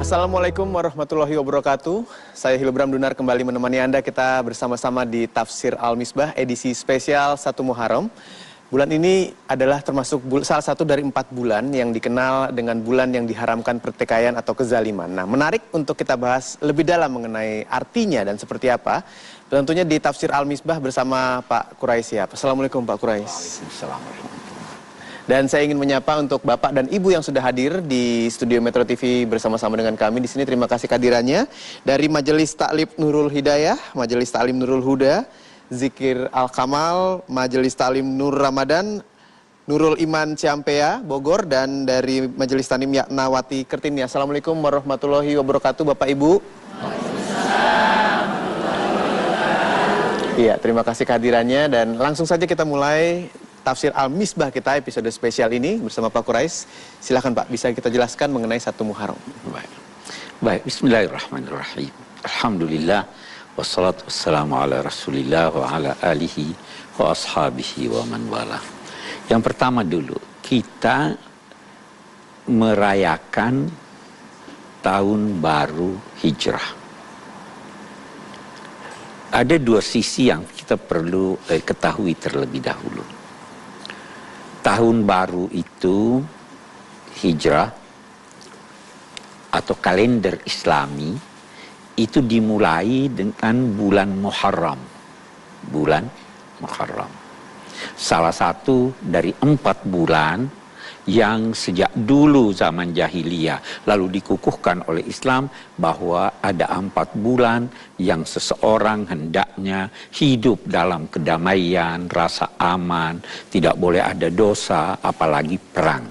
Assalamualaikum warahmatullahi wabarakatuh. Saya Hilbram Dunar kembali menemani Anda. Kita bersama-sama di Tafsir Al-Misbah edisi spesial 1 Muharram. Bulan ini adalah termasuk salah satu dari 4 bulan yang dikenal dengan bulan yang diharamkan pertikaian atau kezaliman. Nah, menarik untuk kita bahas lebih dalam mengenai artinya dan seperti apa. Tentunya di Tafsir Al-Misbah bersama Pak Quraish ya. Assalamualaikum Pak Quraish. Waalaikumsalam. Dan saya ingin menyapa untuk Bapak dan Ibu yang sudah hadir di studio Metro TV bersama-sama dengan kami di sini. Terima kasih kehadirannya dari Majelis Ta'lim Nurul Hidayah, Majelis Ta'lim Nurul Huda, Zikir Al-Kamal, Majelis Ta'lim Nur Ramadan, Nurul Iman Ciampea, Bogor, dan dari Majelis Tanim Yaknawati Kertini. Assalamualaikum warahmatullahi wabarakatuh Bapak Ibu. Iya, terima kasih kehadirannya dan langsung saja kita mulai Tafsir Al-Misbah kita episode spesial ini bersama Pak Quraish. Silakan Pak, bisa kita jelaskan mengenai 1 Muharram. Baik, bismillahirrahmanirrahim. Alhamdulillah, wassalatu wassalamu ala rasulillah wa ala alihi wa ashabihi wa man wala. Yang pertama dulu, kita merayakan tahun baru hijrah. Ada 2 sisi yang kita perlu ketahui terlebih dahulu. Tahun baru itu hijrah atau kalender Islami itu dimulai dengan bulan Muharram. Bulan Muharram. Salah satu dari 4 bulan yang sejak dulu zaman jahiliyah lalu dikukuhkan oleh Islam bahwa ada 4 bulan yang seseorang hendaknya hidup dalam kedamaian, rasa aman, tidak boleh ada dosa, apalagi perang.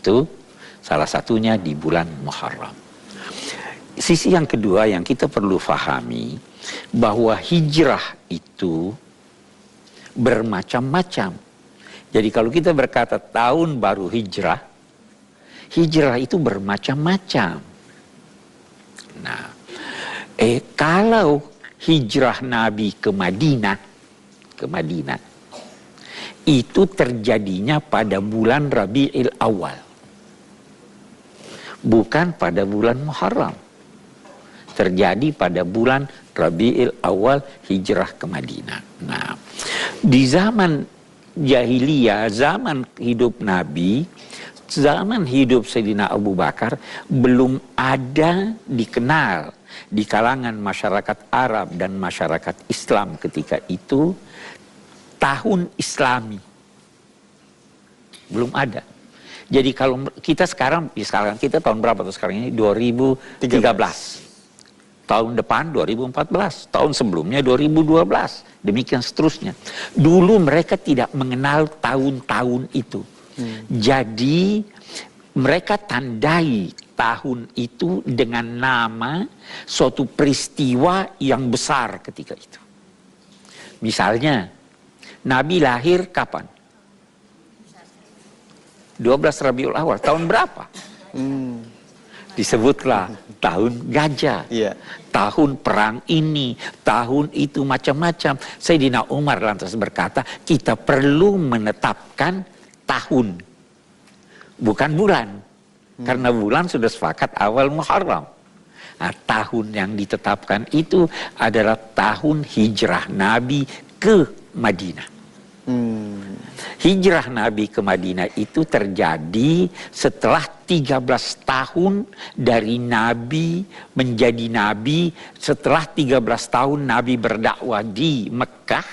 Itu salah satunya di bulan Muharram. Sisi yang kedua yang kita perlu fahami bahwa hijrah itu bermacam-macam. Jadi kalau kita berkata tahun baru hijrah, hijrah itu bermacam-macam. Nah, kalau hijrah Nabi ke Madinah, itu terjadinya pada bulan Rabiul Awal, bukan pada bulan Muharram. Terjadi pada bulan Rabiul Awal hijrah ke Madinah. Nah, di zaman jahiliyah, zaman hidup Nabi, zaman hidup Sayyidina Abu Bakar, belum ada dikenal di kalangan masyarakat Arab dan masyarakat Islam ketika itu tahun Islami. Belum ada. Jadi kalau kita sekarang kita tahun berapa tuh sekarang ini? 2013. Tahun depan 2014, tahun sebelumnya 2012, demikian seterusnya. Dulu mereka tidak mengenal tahun-tahun itu. Jadi mereka tandai tahun itu dengan nama suatu peristiwa yang besar ketika itu. Misalnya, Nabi lahir kapan? 12 Rabiul Awal, tahun berapa? Disebutlah tahun gajah, tahun perang ini, tahun itu, macam-macam. Sayyidina Umar lantas berkata, kita perlu menetapkan tahun, bukan bulan. Karena bulan sudah sepakat awal Muharram. Nah, tahun yang ditetapkan itu adalah tahun hijrah Nabi ke Madinah. Hijrah Nabi ke Madinah itu terjadi setelah 13 tahun dari Nabi menjadi Nabi. Setelah 13 tahun Nabi berdakwah di Mekah,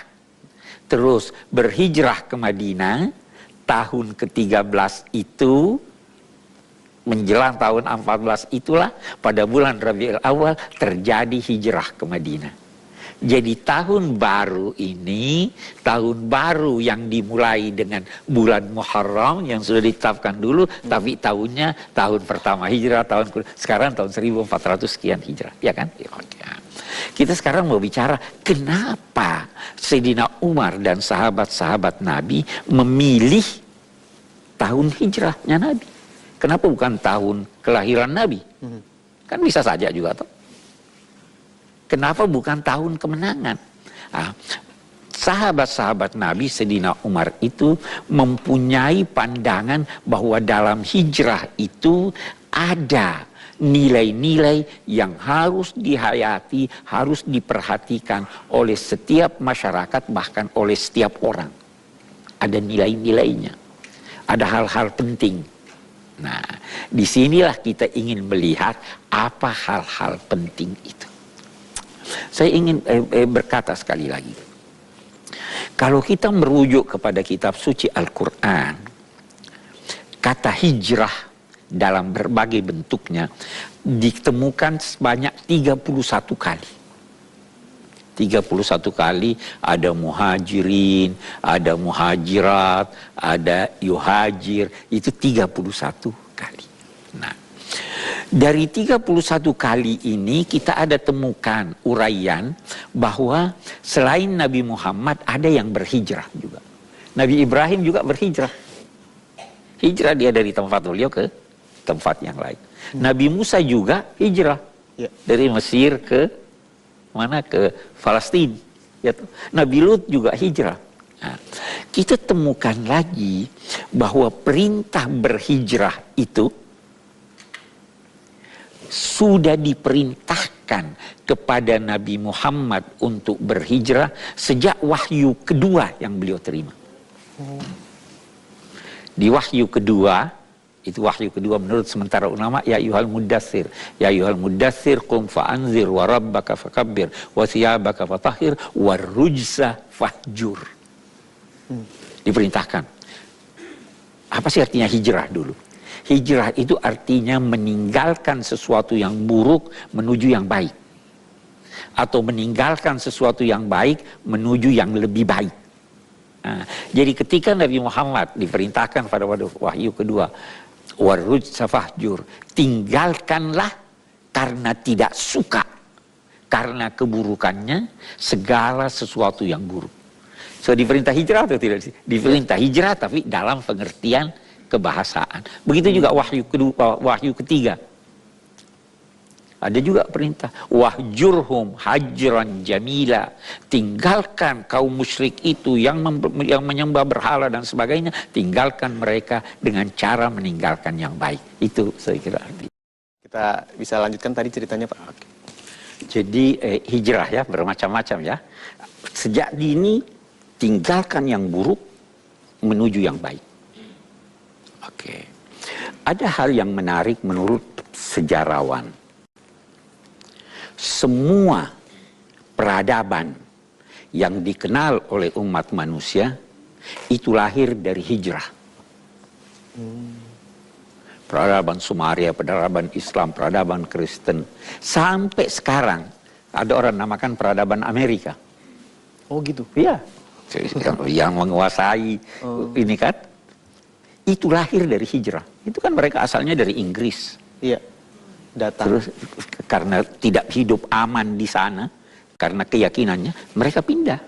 terus berhijrah ke Madinah. Tahun ke-13 itu menjelang tahun 14 itulah pada bulan Rabiul Awal terjadi hijrah ke Madinah. Jadi tahun baru ini, tahun baru yang dimulai dengan bulan Muharram yang sudah ditetapkan dulu, tapi tahunnya tahun pertama hijrah, sekarang tahun 1400 sekian hijrah, ya kan? Ya. Kita sekarang mau bicara kenapa Sayyidina Umar dan sahabat-sahabat Nabi memilih tahun hijrahnya Nabi. Kenapa bukan tahun kelahiran Nabi? Kan bisa saja juga toh. Kenapa bukan tahun kemenangan? Nah, sahabat-sahabat Nabi Sayyidina Umar itu mempunyai pandangan bahwa dalam hijrah itu ada nilai-nilai yang harus dihayati, harus diperhatikan oleh setiap masyarakat, bahkan oleh setiap orang. Ada nilai-nilainya, ada hal-hal penting. Nah, disinilah kita ingin melihat apa hal-hal penting itu. Saya ingin berkata sekali lagi, kalau kita merujuk kepada kitab suci Al-Quran, kata hijrah dalam berbagai bentuknya ditemukan sebanyak 31 kali. 31 kali ada muhajirin, ada muhajirat, ada yuhajir, itu 31 kali. Nah, dari 31 kali ini kita ada temukan uraian bahwa selain Nabi Muhammad ada yang berhijrah juga. Nabi Ibrahim juga berhijrah. Hijrah dia dari tempat beliau ke tempat yang lain. Nabi Musa juga hijrah dari Mesir ke mana, ke Palestina. Ya, Nabi Lut juga hijrah. Nah, kita temukan lagi bahwa perintah berhijrah itu sudah diperintahkan kepada Nabi Muhammad untuk berhijrah sejak wahyu kedua yang beliau terima. Di wahyu kedua, itu wahyu kedua menurut sementara ulama, ya ayyuhal muddatsir, ya ayyuhal muddatsir qum fa'anzir wa rabbaka fakabbir wa thiyabaka fatahhir war rujza fahjur. Diperintahkan. Apa sih artinya hijrah dulu? Hijrah itu artinya meninggalkan sesuatu yang buruk menuju yang baik. Atau meninggalkan sesuatu yang baik menuju yang lebih baik. Nah, jadi ketika Nabi Muhammad diperintahkan pada wahyu kedua, waruj safahjur, tinggalkanlah karena tidak suka, karena keburukannya segala sesuatu yang buruk. So diperintah hijrah atau tidak? Diperintah hijrah tapi dalam pengertian kebahasaan. Begitu juga wahyu kedua, wahyu ketiga. Ada juga perintah wahjurhum hajran jamila, tinggalkan kaum musyrik itu yang menyembah berhala dan sebagainya, tinggalkan mereka dengan cara meninggalkan yang baik. Itu saya kira arti. Kita bisa lanjutkan tadi ceritanya, Pak. Oke. Jadi hijrah ya bermacam-macam ya. Sejak dini tinggalkan yang buruk menuju yang baik. Oke. Ada hal yang menarik menurut sejarawan. Semua peradaban yang dikenal oleh umat manusia itu lahir dari hijrah. Peradaban Sumeria, peradaban Islam, peradaban Kristen. Sampai sekarang ada orang namakan peradaban Amerika. Oh gitu? Iya. Yang menguasai ini kan. Itu lahir dari hijrah. Itu kan mereka asalnya dari Inggris. Iya. Datang. Terus karena tidak hidup aman di sana, karena keyakinannya, mereka pindah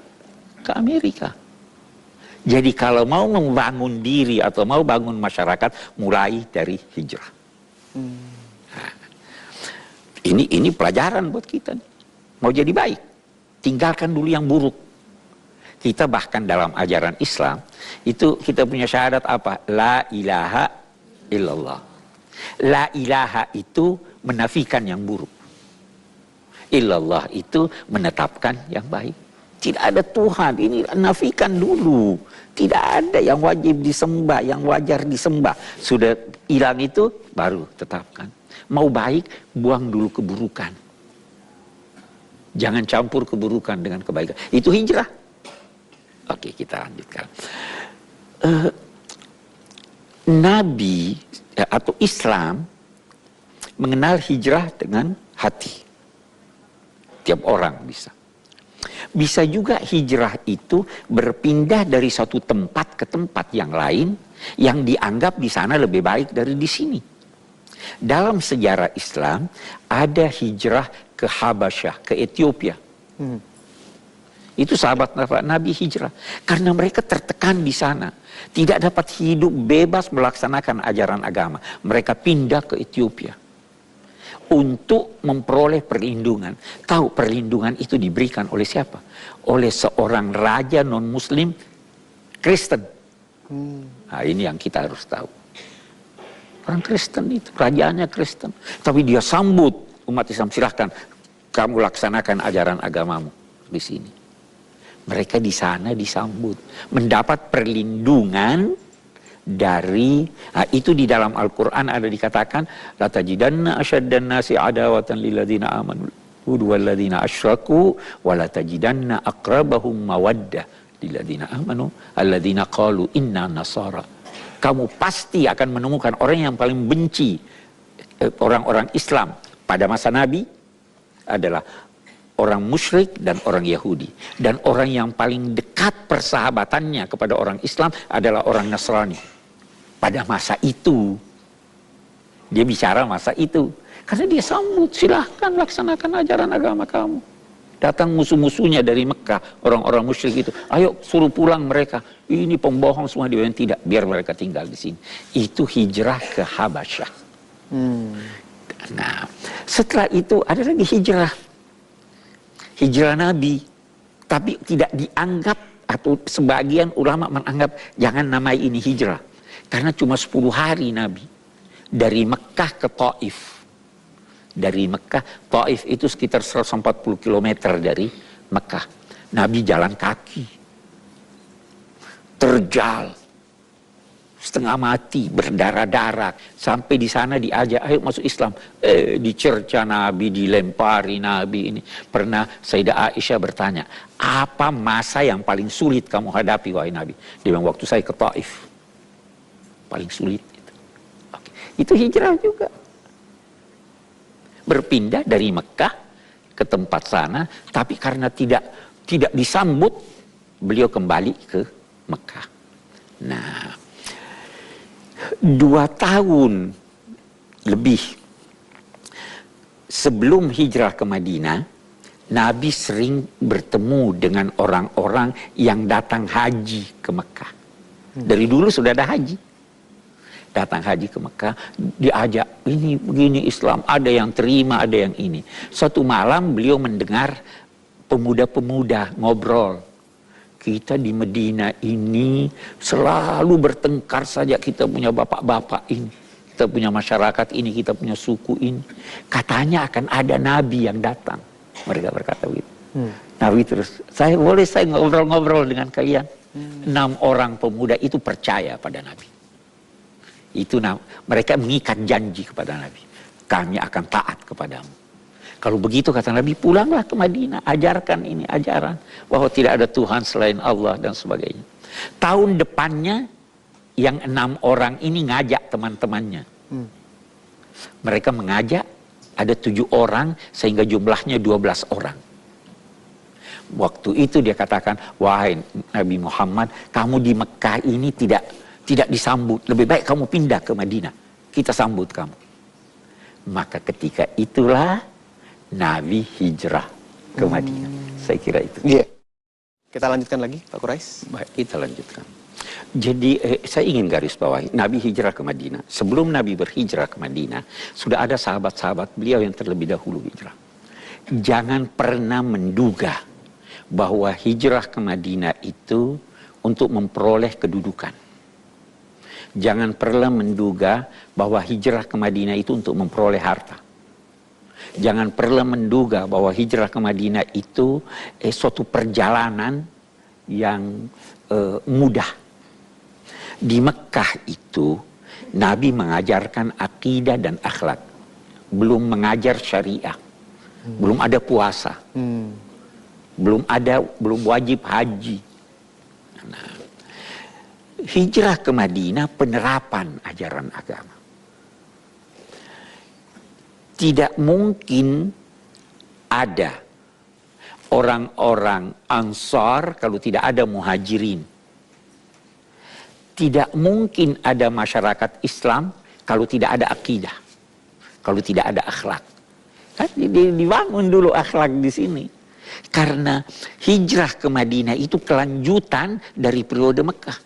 ke Amerika. Jadi kalau mau membangun diri atau mau bangun masyarakat, mulai dari hijrah. Nah, ini pelajaran buat kita. Mau jadi baik, tinggalkan dulu yang buruk. Kita bahkan dalam ajaran Islam, itu kita punya syahadat apa? La ilaha illallah. La ilaha itu menafikan yang buruk. Illallah itu menetapkan yang baik. Tidak ada Tuhan, ini nafikan dulu. Tidak ada yang wajib disembah, yang wajar disembah. Sudah hilang itu, baru tetapkan. Mau baik, buang dulu keburukan. Jangan campur keburukan dengan kebaikan. Itu hijrah. Oke, kita lanjutkan. Nabi atau Islam mengenal hijrah dengan hati. Tiap orang bisa. Bisa juga hijrah itu berpindah dari satu tempat ke tempat yang lain yang dianggap di sana lebih baik dari di sini. Dalam sejarah Islam ada hijrah ke Habasyah, ke Ethiopia. Itu sahabat Nabi hijrah karena mereka tertekan di sana, tidak dapat hidup bebas melaksanakan ajaran agama. Mereka pindah ke Ethiopia untuk memperoleh perlindungan. Tahu perlindungan itu diberikan oleh siapa? Oleh seorang raja non-muslim Kristen. Nah, ini yang kita harus tahu. Orang Kristen itu, rajaannya Kristen. Tapi dia sambut umat Islam, silahkan kamu laksanakan ajaran agamamu di sini. Mereka di sana disambut, mendapat perlindungan dari, itu di dalam Al-Quran ada dikatakan, la tajidanna asyaddan nasi adawatan lilladzina amanu walladzina asyraku wa la tajidanna aqrabahum mawaddah lilladzina amanu alladzina qalu inna nasara. Kamu pasti akan menemukan orang yang paling benci orang-orang Islam pada masa Nabi adalah orang musyrik dan orang Yahudi. Dan orang yang paling dekat persahabatannya kepada orang Islam adalah orang Nasrani. Pada masa itu, dia bicara masa itu. Karena dia sambut, silahkan laksanakan ajaran agama kamu. Datang musuh-musuhnya dari Mekah, orang-orang musyrik itu. Ayo suruh pulang mereka. Ini pembohong semua, dia tidak. Biar mereka tinggal di sini. Itu hijrah ke Habasyah. Nah, setelah itu ada lagi hijrah. Hijrah Nabi, tapi tidak dianggap, atau sebagian ulama menganggap jangan namai ini hijrah. Karena cuma 10 hari Nabi. Dari Mekah ke Taif. Dari Mekah, Taif itu sekitar 140 km dari Mekah. Nabi jalan kaki. Terjal. Setengah mati, berdarah-darah. Sampai di sana diajak, ayo masuk Islam. Dicerca Nabi, dilempari Nabi ini. Pernah Sayyidah Aisyah bertanya, apa masa yang paling sulit kamu hadapi, wahai Nabi? Dia bilang, waktu saya ke Taif. Paling sulit. Itu hijrah juga. Berpindah dari Mekah ke tempat sana, tapi karena tidak disambut, beliau kembali ke Mekah. Nah, 2 tahun lebih sebelum hijrah ke Madinah, Nabi sering bertemu dengan orang-orang yang datang haji ke Mekah. Dari dulu sudah ada haji. Datang haji ke Mekah, diajak, ini begini Islam, ada yang terima, ada yang ini. Suatu malam beliau mendengar pemuda-pemuda ngobrol. Kita di Medina ini selalu bertengkar saja, kita punya bapak-bapak ini, kita punya masyarakat ini, kita punya suku ini. Katanya akan ada Nabi yang datang. Mereka berkata begitu. Nabi terus, saya ngobrol-ngobrol dengan kalian. 6 orang pemuda itu percaya pada Nabi. Itu mereka mengikat janji kepada Nabi. Kami akan taat kepadamu. Kalau begitu kata Nabi, pulanglah ke Madinah, ajarkan ini ajaran bahwa tidak ada Tuhan selain Allah dan sebagainya. Tahun depannya yang 6 orang ini ngajak teman-temannya. Mereka mengajak, ada 7 orang sehingga jumlahnya 12 orang. Waktu itu dia katakan, wahai Nabi Muhammad, kamu di Mekah ini tidak disambut. Lebih baik kamu pindah ke Madinah. Kita sambut kamu. Maka ketika itulah Nabi hijrah ke Madinah. Saya kira itu. Iya. Kita lanjutkan lagi, Pak Quraish. Baik, kita lanjutkan. Jadi saya ingin garis bawahi, Nabi hijrah ke Madinah. Sebelum Nabi berhijrah ke Madinah, sudah ada sahabat-sahabat beliau yang terlebih dahulu hijrah. Jangan pernah menduga bahwa hijrah ke Madinah itu untuk memperoleh kedudukan. Jangan pernah menduga bahwa hijrah ke Madinah itu untuk memperoleh harta. Jangan pernah menduga bahwa hijrah ke Madinah itu suatu perjalanan yang mudah. Di Mekah itu Nabi mengajarkan akidah dan akhlak. Belum mengajar syariah. Belum ada puasa. Belum wajib haji. Nah, hijrah ke Madinah penerapan ajaran agama. Tidak mungkin ada orang-orang Ansar kalau tidak ada Muhajirin. Tidak mungkin ada masyarakat Islam kalau tidak ada akidah. Kalau tidak ada akhlak. Kan dibangun dulu akhlak di sini. Karena hijrah ke Madinah itu kelanjutan dari periode Mekah.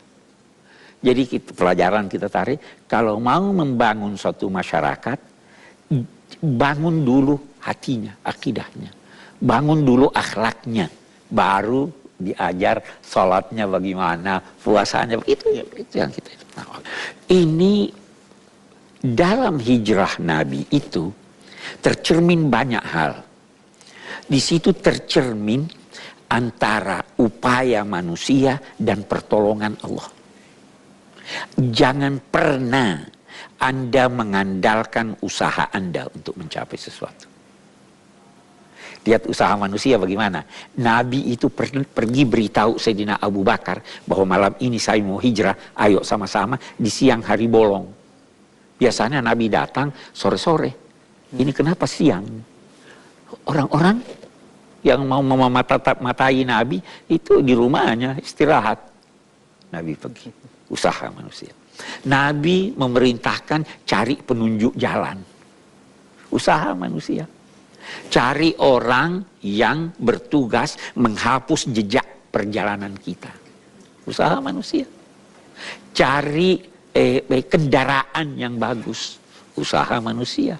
Jadi pelajaran kita tarik, kalau mau membangun suatu masyarakat, bangun dulu hatinya, akidahnya. Bangun dulu akhlaknya. Baru diajar sholatnya bagaimana, puasanya. Itu yang kita. Nah, ini dalam hijrah Nabi itu tercermin banyak hal. Di situ tercermin antara upaya manusia dan pertolongan Allah. Jangan pernah Anda mengandalkan usaha Anda untuk mencapai sesuatu. Lihat usaha manusia bagaimana. Nabi itu pergi beritahu Sayyidina Abu Bakar bahwa malam ini saya mau hijrah, ayo sama-sama di siang hari bolong. Biasanya Nabi datang sore-sore. Ini kenapa siang? Orang-orang yang mau mematai Nabi itu di rumahnya istirahat. Nabi pergi, usaha manusia. Nabi memerintahkan cari penunjuk jalan. Usaha manusia. Cari orang yang bertugas menghapus jejak perjalanan kita. Usaha manusia. Cari kendaraan yang bagus. Usaha manusia.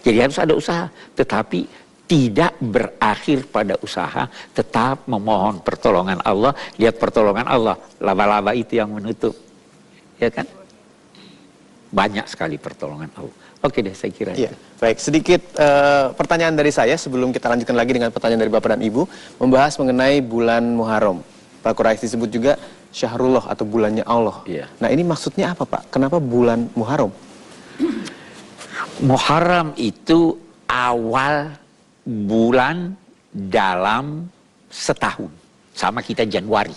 Jadi harus ada usaha. Tetapi tidak berakhir pada usaha. Tetap memohon pertolongan Allah. Lihat pertolongan Allah. Laba-laba itu yang menutup. Ya kan? Banyak sekali pertolongan Allah. Oke deh, saya kira itu. Baik, sedikit pertanyaan dari saya sebelum kita lanjutkan lagi dengan pertanyaan dari Bapak dan Ibu. Membahas mengenai bulan Muharram. Pak Quraisy disebut juga Syahrullah atau bulannya Allah. Nah ini maksudnya apa Pak? Kenapa bulan Muharram? Muharram itu awal bulan dalam setahun. Sama kita Januari.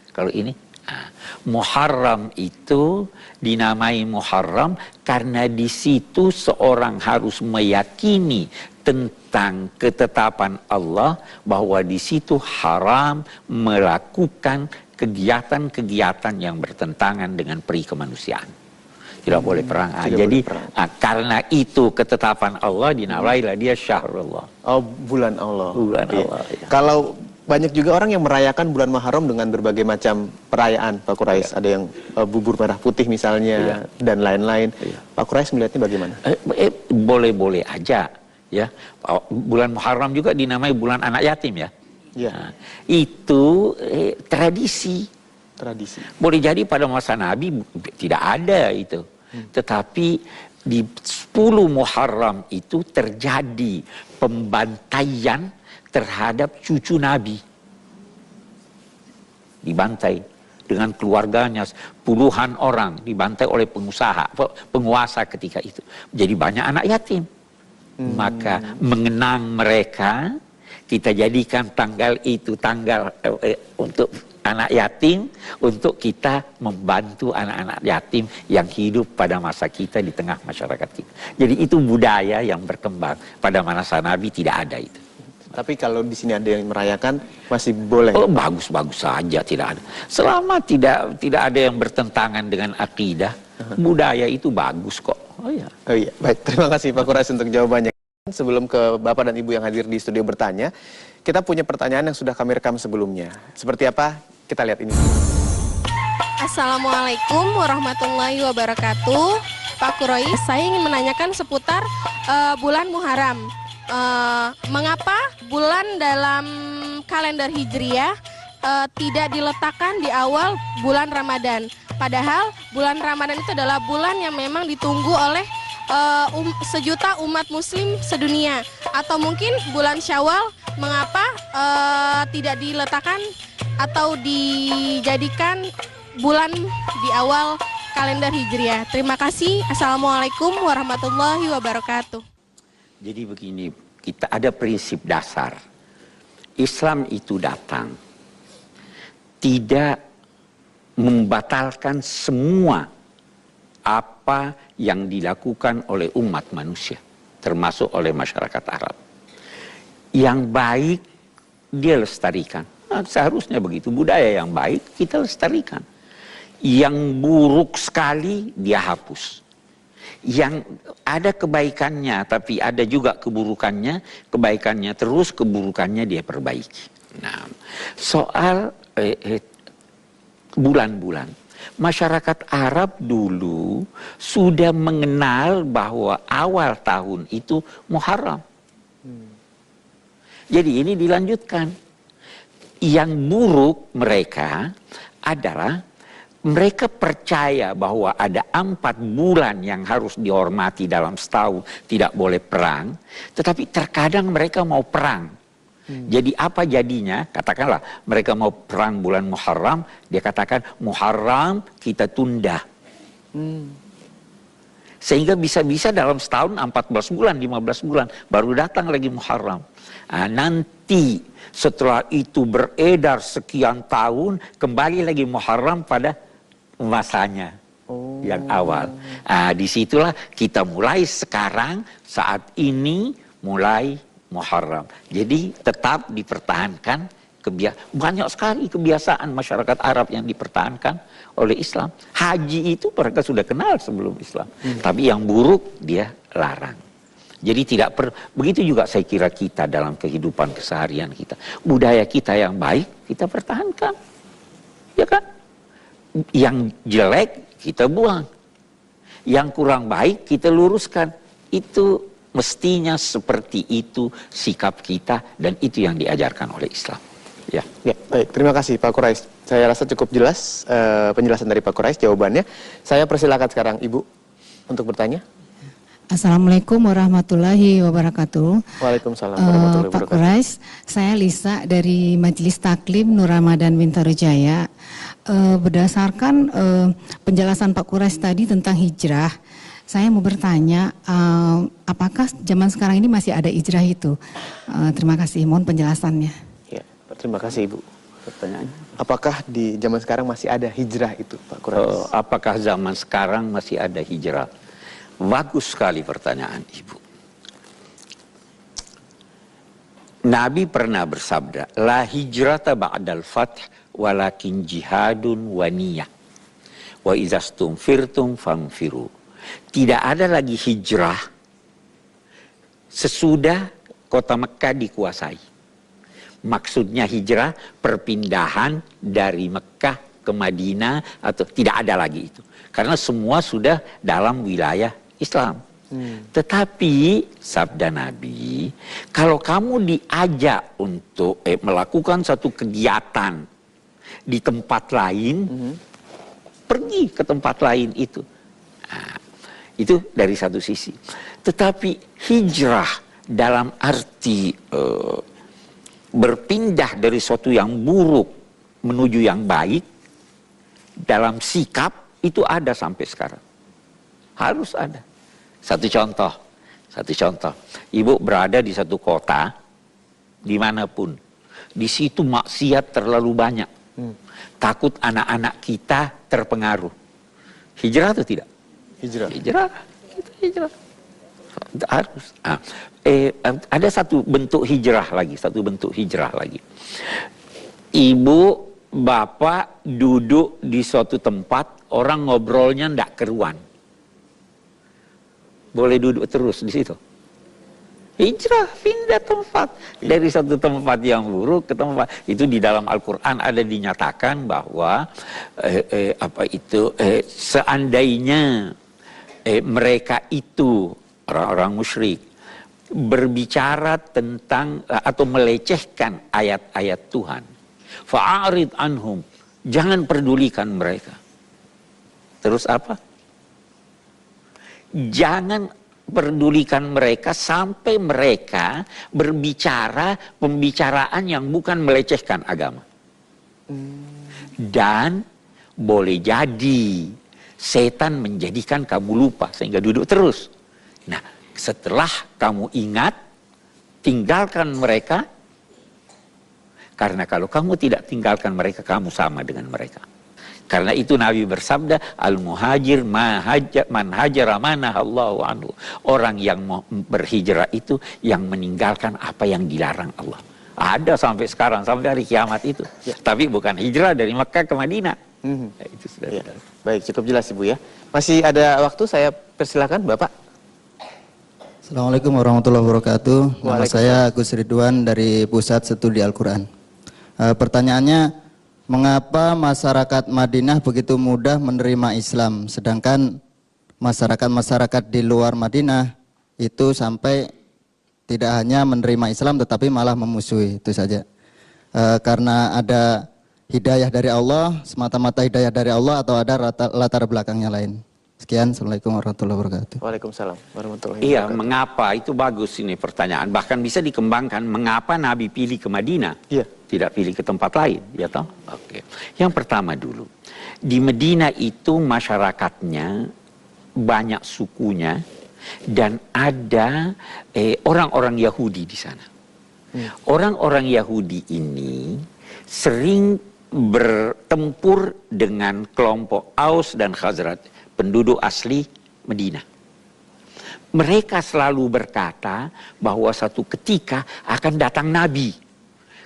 Kalau ini Muharram itu dinamai Muharram karena di situ seorang harus meyakini tentang ketetapan Allah bahwa di situ haram melakukan kegiatan-kegiatan yang bertentangan dengan peri kemanusiaan. Tidak boleh perang. Jadi karena itu ketetapan Allah dinamailah dia Syahrullah. Oh, bulan Allah. Bulan Allah. Ya. Kalau banyak juga orang yang merayakan bulan Muharram dengan berbagai macam perayaan, Pak Quraisy. Ada yang bubur merah putih misalnya dan lain-lain. Pak Quraisy melihatnya bagaimana? Boleh-boleh aja, ya. Bulan Muharram juga dinamai bulan anak yatim, ya. Nah, itu tradisi. Tradisi. Boleh jadi pada masa Nabi tidak ada itu, tetapi di 10 Muharram itu terjadi pembantaian terhadap cucu Nabi. Dibantai dengan keluarganya, puluhan orang dibantai oleh penguasa ketika itu. Jadi banyak anak yatim. Maka mengenang mereka, kita jadikan tanggal itu tanggal untuk anak yatim, untuk kita membantu anak-anak yatim yang hidup pada masa kita di tengah masyarakat kita. Jadi itu budaya yang berkembang. Pada masa Nabi tidak ada itu. Tapi kalau di sini ada yang merayakan masih boleh. Oh, bagus-bagus saja, tidak ada. Selama tidak ada yang bertentangan dengan akidah, budaya itu bagus kok. Oh iya. Baik, terima kasih Pak Quraisy untuk jawabannya. Sebelum ke Bapak dan Ibu yang hadir di studio bertanya, kita punya pertanyaan yang sudah kami rekam sebelumnya. Seperti apa? Kita lihat ini. Assalamualaikum warahmatullahi wabarakatuh. Pak Quraisy, saya ingin menanyakan seputar bulan Muharram. Mengapa bulan dalam kalender Hijriah tidak diletakkan di awal bulan Ramadan? Padahal bulan Ramadan itu adalah bulan yang memang ditunggu oleh sejuta umat muslim sedunia. Atau mungkin bulan Syawal, mengapa tidak diletakkan atau dijadikan bulan di awal kalender Hijriah? Terima kasih. Assalamualaikum warahmatullahi wabarakatuh. Jadi begini, kita ada prinsip dasar. Islam itu datang tidak membatalkan semua apa yang dilakukan oleh umat manusia, termasuk oleh masyarakat Arab. Yang baik dia lestarikan. Nah, seharusnya begitu, budaya yang baik kita lestarikan. Yang buruk sekali dia hapus. Yang ada kebaikannya tapi ada juga keburukannya, kebaikannya terus, keburukannya dia perbaiki. Nah, soal bulan-bulan, masyarakat Arab dulu sudah mengenal bahwa awal tahun itu Muharram. Jadi ini dilanjutkan. Yang buruk mereka adalah mereka percaya bahwa ada 4 bulan yang harus dihormati dalam setahun, tidak boleh perang, tetapi terkadang mereka mau perang. Jadi apa jadinya? Katakanlah mereka mau perang bulan Muharram, dia katakan Muharram kita tunda. Sehingga bisa-bisa dalam setahun 14 bulan, 15 bulan, baru datang lagi Muharram. Nah, nanti setelah itu beredar sekian tahun, kembali lagi Muharram pada masanya yang awal. Nah, disitulah kita mulai sekarang, saat ini mulai Muharram. Jadi tetap dipertahankan, banyak sekali kebiasaan masyarakat Arab yang dipertahankan oleh Islam. Haji itu mereka sudah kenal sebelum Islam. Tapi yang buruk dia larang. Jadi begitu juga saya kira kita dalam kehidupan keseharian kita. Budaya kita yang baik kita pertahankan. Ya kan? Yang jelek kita buang. Yang kurang baik kita luruskan. Itu mestinya seperti itu sikap kita, dan itu yang diajarkan oleh Islam. Ya, baik. Terima kasih Pak Quraisy. Saya rasa cukup jelas penjelasan dari Pak Quraisy jawabannya. Saya persilakan sekarang Ibu untuk bertanya. Assalamualaikum warahmatullahi wabarakatuh. Waalaikumsalam warahmatullahi wabarakatuh. Pak Quraisy, saya Lisa dari Majelis Taklim Nur Ramadan Bintaro Jaya. Berdasarkan penjelasan Pak Quraisy tadi tentang hijrah, saya mau bertanya, apakah zaman sekarang ini masih ada hijrah itu? Terima kasih, mohon penjelasannya. Ya, terima kasih Ibu. Pertanyaannya, apakah di zaman sekarang masih ada hijrah itu, Pak Quraisy? Apakah zaman sekarang masih ada hijrah? Bagus sekali pertanyaan Ibu. Nabi pernah bersabda, la hijrata ba'dal fath walakin jihadun wa niyah. Wa izastum firtum famfiru. Tidak ada lagi hijrah sesudah kota Mekah dikuasai. Maksudnya hijrah perpindahan dari Mekah ke Madinah, atau tidak ada lagi itu. Karena semua sudah dalam wilayah Islam. Tetapi sabda Nabi, kalau kamu diajak untuk melakukan satu kegiatan di tempat lain, pergi ke tempat lain itu. Nah, itu dari satu sisi. Tetapi hijrah dalam arti berpindah dari sesuatu yang buruk menuju yang baik dalam sikap, itu ada sampai sekarang. Harus ada. Satu contoh. Ibu berada di satu kota, dimanapun. Di situ maksiat terlalu banyak. Takut anak-anak kita terpengaruh. Hijrah atau tidak? Hijrah. Hijrah. Harus. Ada satu bentuk hijrah lagi. Ibu, bapak duduk di suatu tempat, orang ngobrolnya ndak keruan. Boleh duduk terus di situ. Hijrah, pindah tempat. Dari satu tempat yang buruk ke tempat. Itu di dalam Al-Quran ada dinyatakan bahwa seandainya mereka itu, orang-orang musyrik, berbicara tentang atau melecehkan ayat-ayat Tuhan. Fa'arid anhum. Jangan pedulikan mereka. Terus apa? Jangan pedulikan mereka sampai mereka berbicara pembicaraan yang bukan melecehkan agama. Dan boleh jadi setan menjadikan kamu lupa sehingga duduk terus. Nah, setelah kamu ingat, tinggalkan mereka. Karena kalau kamu tidak tinggalkan mereka, kamu sama dengan mereka. Karena itu Nabi bersabda, al-muhajir man hajara manahallahu anhu. Orang yang mau berhijrah itu yang meninggalkan apa yang dilarang Allah. Ada sampai sekarang, sampai hari kiamat itu. Ya. Tapi bukan hijrah dari Mekah ke Madinah. Ya, itu sudah. Ya. Baik, cukup jelas Ibu ya. Masih ada waktu, saya persilakan Bapak. Assalamualaikum warahmatullahi wabarakatuh. Nama saya Agus Ridwan dari Pusat Studi Al-Quran. Pertanyaannya, mengapa masyarakat Madinah begitu mudah menerima Islam, sedangkan masyarakat-masyarakat di luar Madinah itu sampai tidak hanya menerima Islam tetapi malah memusuhi? Itu saja. Karena ada hidayah dari Allah, semata-mata hidayah dari Allah, atau ada latar belakangnya lain? Sekian, Assalamualaikum warahmatullahi wabarakatuh. Waalaikumsalam warahmatullahi Iya, wabarakatuh. mengapa? Itu bagus ini pertanyaan. Bahkan bisa dikembangkan, mengapa Nabi pilih ke Madinah? Iya. Tidak pilih ke tempat lain, ya toh? Oke. Yang pertama dulu, di Madinah itu masyarakatnya banyak sukunya dan ada orang-orang Yahudi di sana. Orang-orang Yahudi ini sering bertempur dengan kelompok Aus dan Khazraj, penduduk asli Madinah. Mereka selalu berkata bahwa satu ketika akan datang Nabi.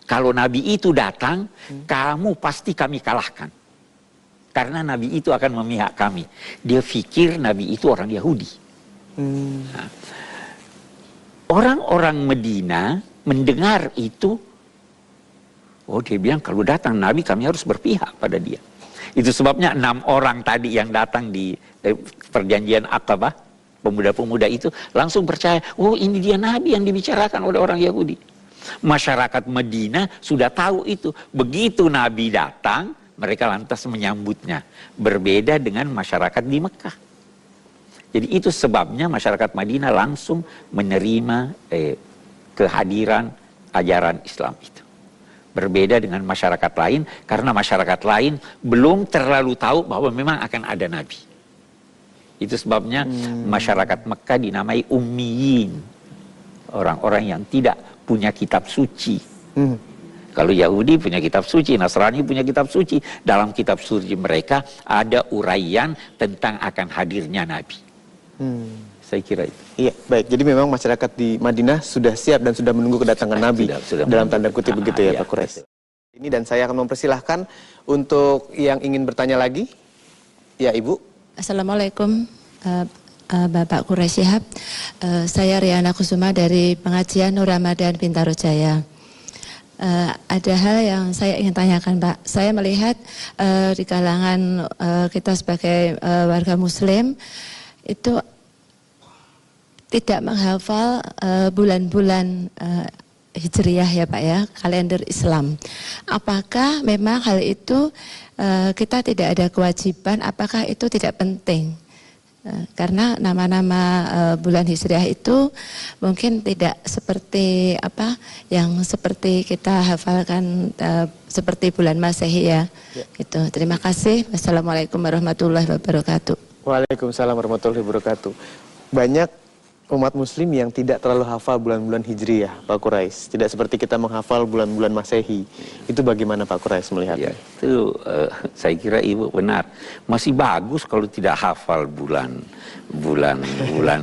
Kalau Nabi itu datang, kamu pasti kami kalahkan. Karena Nabi itu akan memihak kami. Dia pikir Nabi itu orang Yahudi. Nah, orang-orang Madinah mendengar itu, oh dia bilang kalau datang Nabi kami harus berpihak pada dia. Itu sebabnya 6 orang tadi yang datang di perjanjian Aqabah, pemuda-pemuda itu langsung percaya, oh ini dia Nabi yang dibicarakan oleh orang Yahudi. Masyarakat Madinah sudah tahu itu. Begitu Nabi datang, mereka lantas menyambutnya. Berbeda dengan masyarakat di Mekah. Jadi itu sebabnya masyarakat Madinah langsung menerima kehadiran ajaran Islam itu. Berbeda dengan masyarakat lain, karena masyarakat lain belum terlalu tahu bahwa memang akan ada Nabi. Itu sebabnya masyarakat Mekah dinamai ummiyin. Orang-orang yang tidak punya kitab suci. Kalau Yahudi punya kitab suci, Nasrani punya kitab suci. Dalam kitab suci mereka ada uraian tentang akan hadirnya Nabi. Saya kira itu. Iya, baik. Jadi memang masyarakat di Madinah sudah siap dan sudah menunggu kedatangan Nabi. Sudah Dalam tanda kutip begitu ya, iya. Pak Quraisy. Ini dan saya akan mempersilahkan untuk yang ingin bertanya lagi. Ya, Ibu. Assalamualaikum Bapak Quraisy Shihab. Saya Riana Kusuma dari pengajian Nur Ramadan Bintaro Jaya. Ada hal yang saya ingin tanyakan, Pak. Saya melihat di kalangan kita sebagai warga Muslim itu tidak menghafal bulan-bulan Hijriyah ya Pak ya, kalender Islam. Apakah memang hal itu kita tidak ada kewajiban, apakah itu tidak penting? Karena nama-nama bulan Hijriah itu mungkin tidak seperti apa yang seperti kita hafalkan seperti bulan Masehi ya. Gitu. Terima kasih. Wassalamualaikum warahmatullahi wabarakatuh. Waalaikumsalam warahmatullahi wabarakatuh. Banyak umat muslim yang tidak terlalu hafal bulan-bulan Hijriyah, Pak Quraisy. Tidak seperti kita menghafal bulan-bulan Masehi. Itu bagaimana Pak Quraisy melihatnya? Ya, itu saya kira Ibu benar. Masih bagus kalau tidak hafal bulan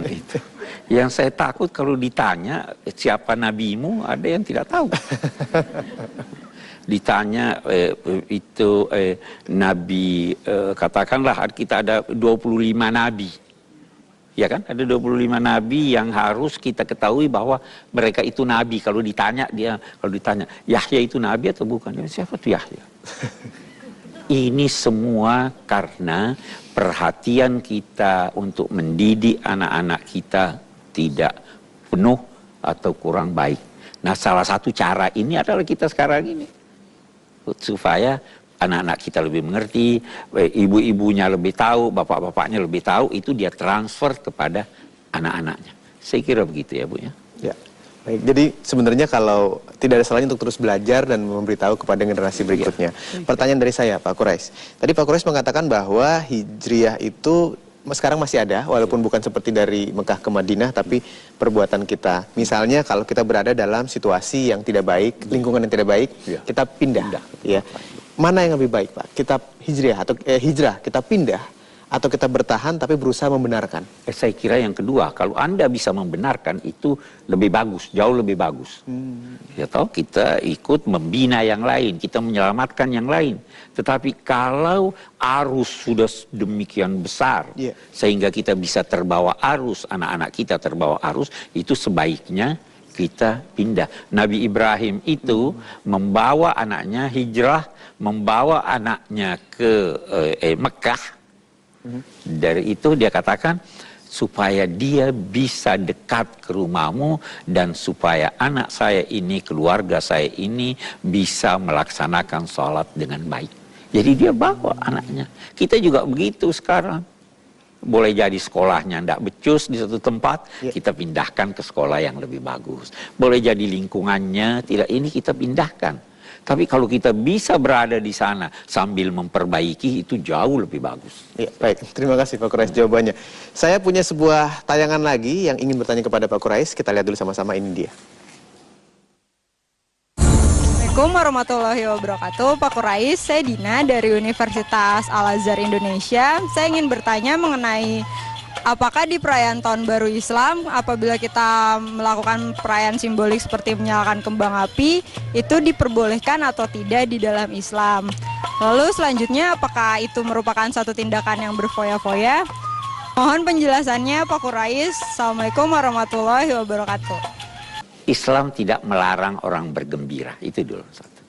itu. Yang saya takut kalau ditanya siapa nabimu, ada yang tidak tahu. Ditanya nabi, katakanlah kita ada 25 nabi. Ya kan, ada 25 nabi yang harus kita ketahui bahwa mereka itu nabi. Kalau ditanya Yahya itu nabi atau bukan? Siapa itu Yahya? Ini semua karena perhatian kita untuk mendidik anak-anak kita tidak penuh atau kurang baik. Nah, salah satu cara ini adalah kita sekarang ini. Supaya anak-anak kita lebih mengerti, ibu-ibunya lebih tahu, bapak-bapaknya lebih tahu, itu dia transfer kepada anak-anaknya. Saya kira begitu ya Bu ya. Ya, baik. Jadi sebenarnya kalau tidak ada salahnya untuk terus belajar dan memberitahu kepada generasi berikutnya. Ya. Pertanyaan dari saya Pak Quraisy. Tadi Pak Quraisy mengatakan bahwa Hijriyah itu sekarang masih ada, walaupun bukan seperti dari Mekah ke Madinah, tapi perbuatan kita. Misalnya kalau kita berada dalam situasi yang tidak baik, lingkungan yang tidak baik, kita pindah. Ya. Mana yang lebih baik Pak? Kita hijrah kita pindah atau kita bertahan tapi berusaha membenarkan? Saya kira yang kedua, kalau Anda bisa membenarkan itu lebih bagus, jauh lebih bagus. Ya tahu kita ikut membina yang lain, kita menyelamatkan yang lain. Tetapi kalau arus sudah demikian besar, sehingga kita bisa terbawa arus, anak-anak kita terbawa arus, itu sebaiknya kita pindah. Nabi Ibrahim itu membawa anaknya hijrah, membawa anaknya ke Mekah. Dari itu dia katakan, supaya dia bisa dekat ke rumahmu dan supaya anak saya ini, keluarga saya ini bisa melaksanakan sholat dengan baik. Jadi dia bawa anaknya. Kita juga begitu sekarang. Boleh jadi sekolahnya tidak becus di satu tempat, kita pindahkan ke sekolah yang lebih bagus. Boleh jadi lingkungannya tidak, ini kita pindahkan. Tapi kalau kita bisa berada di sana sambil memperbaiki, itu jauh lebih bagus. Ya, baik, terima kasih Pak Quraish jawabannya. Saya punya sebuah tayangan lagi yang ingin bertanya kepada Pak Quraish. Kita lihat dulu sama-sama, ini dia. Assalamualaikum warahmatullahi wabarakatuh. Pak Quraish, saya Dina dari Universitas Al-Azhar Indonesia. Saya ingin bertanya mengenai apakah di perayaan Tahun Baru Islam, apabila kita melakukan perayaan simbolik seperti menyalakan kembang api, itu diperbolehkan atau tidak di dalam Islam? Lalu selanjutnya, apakah itu merupakan satu tindakan yang berfoya-foya? Mohon penjelasannya Pak Quraish. Assalamualaikum warahmatullahi wabarakatuh. Islam tidak melarang orang bergembira, itu dulu satu.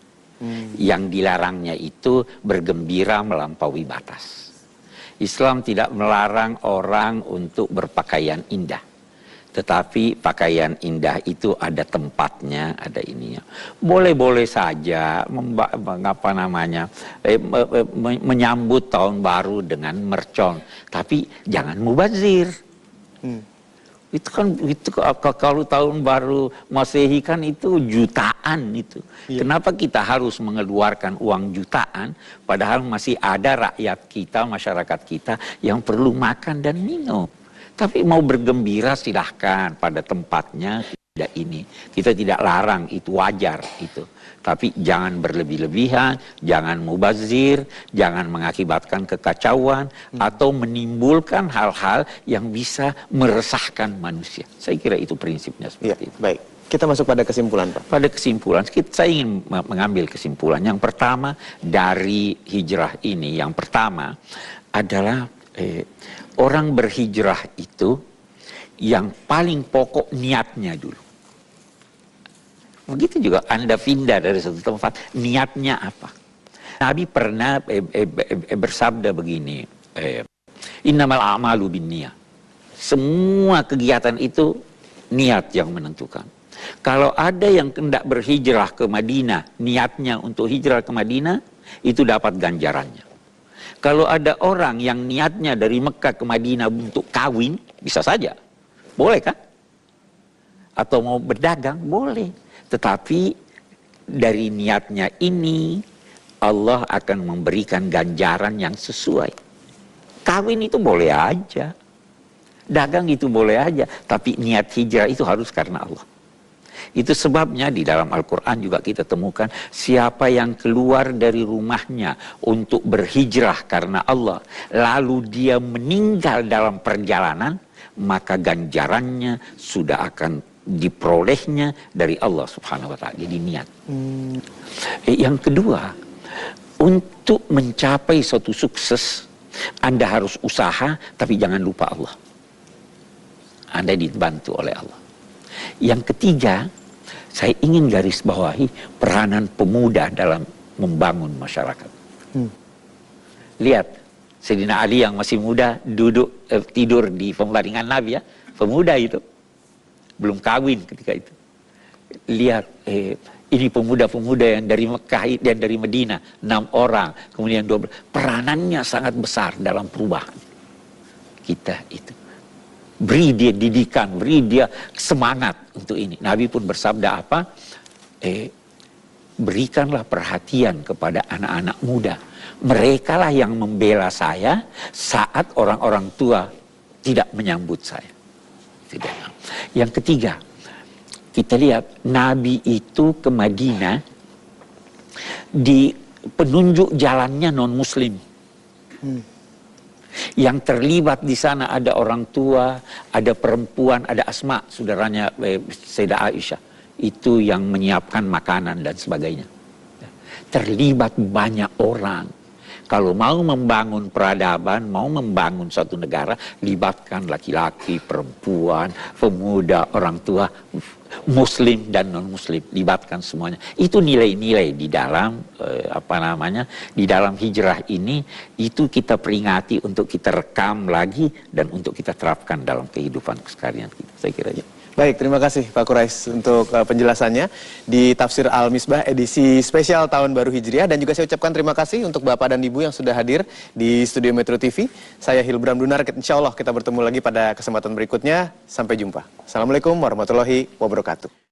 Yang dilarangnya itu bergembira melampaui batas. Islam tidak melarang orang untuk berpakaian indah. Tetapi pakaian indah itu ada tempatnya, ada ininya. Boleh-boleh saja menyambut tahun baru dengan mercon, tapi jangan mubazir. Itu kan kalau tahun baru Masehi kan itu jutaan itu. Kenapa kita harus mengeluarkan uang jutaan padahal masih ada rakyat kita, masyarakat kita yang perlu makan dan minum. Tapi mau bergembira silahkan pada tempatnya, tidak ini. Kita tidak larang, itu wajar itu. Tapi jangan berlebih-lebihan, jangan mubazir, jangan mengakibatkan kekacauan atau menimbulkan hal-hal yang bisa meresahkan manusia. Saya kira itu prinsipnya seperti itu. Baik, kita masuk pada kesimpulan, Pak. Pada kesimpulan, saya ingin mengambil kesimpulan. Yang pertama dari hijrah ini, yang pertama adalah orang berhijrah itu yang paling pokok niatnya dulu. Begitu juga Anda pindah dari satu tempat, niatnya apa? Nabi pernah bersabda begini, innamal a'malu binniyah. Semua kegiatan itu niat yang menentukan. Kalau ada yang hendak berhijrah ke Madinah, niatnya untuk hijrah ke Madinah, itu dapat ganjarannya. Kalau ada orang yang niatnya dari Mekah ke Madinah untuk kawin, bisa saja. Boleh kan? Atau mau berdagang, boleh. Tetapi dari niatnya ini, Allah akan memberikan ganjaran yang sesuai. Kawin itu boleh aja. Dagang itu boleh aja. Tapi niat hijrah itu harus karena Allah. Itu sebabnya di dalam Al-Quran juga kita temukan siapa yang keluar dari rumahnya untuk berhijrah karena Allah, lalu dia meninggal dalam perjalanan, maka ganjarannya sudah akan diperolehnya dari Allah Subhanahu wa Ta'ala. Jadi niat. Yang kedua, untuk mencapai suatu sukses, Anda harus usaha, tapi jangan lupa Allah. Anda dibantu oleh Allah. Yang ketiga, saya ingin garis bawahi peranan pemuda dalam membangun masyarakat. Lihat, Sayyidina Ali yang masih muda duduk tidur di pembaringan Nabi ya, pemuda itu. Belum kawin ketika itu. Lihat, ini pemuda-pemuda yang dari Mekah dan dari Madinah, 6 orang, kemudian 12. Peranannya sangat besar dalam perubahan kita itu. Beri dia didikan, beri dia semangat untuk ini. Nabi pun bersabda apa? Berikanlah perhatian kepada anak-anak muda. Merekalah yang membela saya saat orang-orang tua tidak menyambut saya. Tidak. Yang ketiga, kita lihat Nabi itu ke Madinah, di penunjuk jalannya non-muslim. Yang terlibat di sana ada orang tua, ada perempuan, ada Asma, saudaranya Sayyidah Aisyah. Itu yang menyiapkan makanan dan sebagainya. Terlibat banyak orang. Kalau mau membangun peradaban, mau membangun suatu negara, libatkan laki-laki, perempuan, pemuda, orang tua, Muslim dan non-Muslim, libatkan semuanya. Itu nilai-nilai di dalam di dalam hijrah ini, itu kita peringati untuk kita rekam lagi dan untuk kita terapkan dalam kehidupan keseharian kita. Saya kira ya. Baik, terima kasih Pak Quraish untuk penjelasannya di Tafsir Al-Misbah edisi spesial Tahun Baru Hijriah, dan juga saya ucapkan terima kasih untuk Bapak dan Ibu yang sudah hadir di studio Metro TV. Saya Hilbram Dunar, insya Allah kita bertemu lagi pada kesempatan berikutnya. Sampai jumpa. Assalamualaikum warahmatullahi wabarakatuh.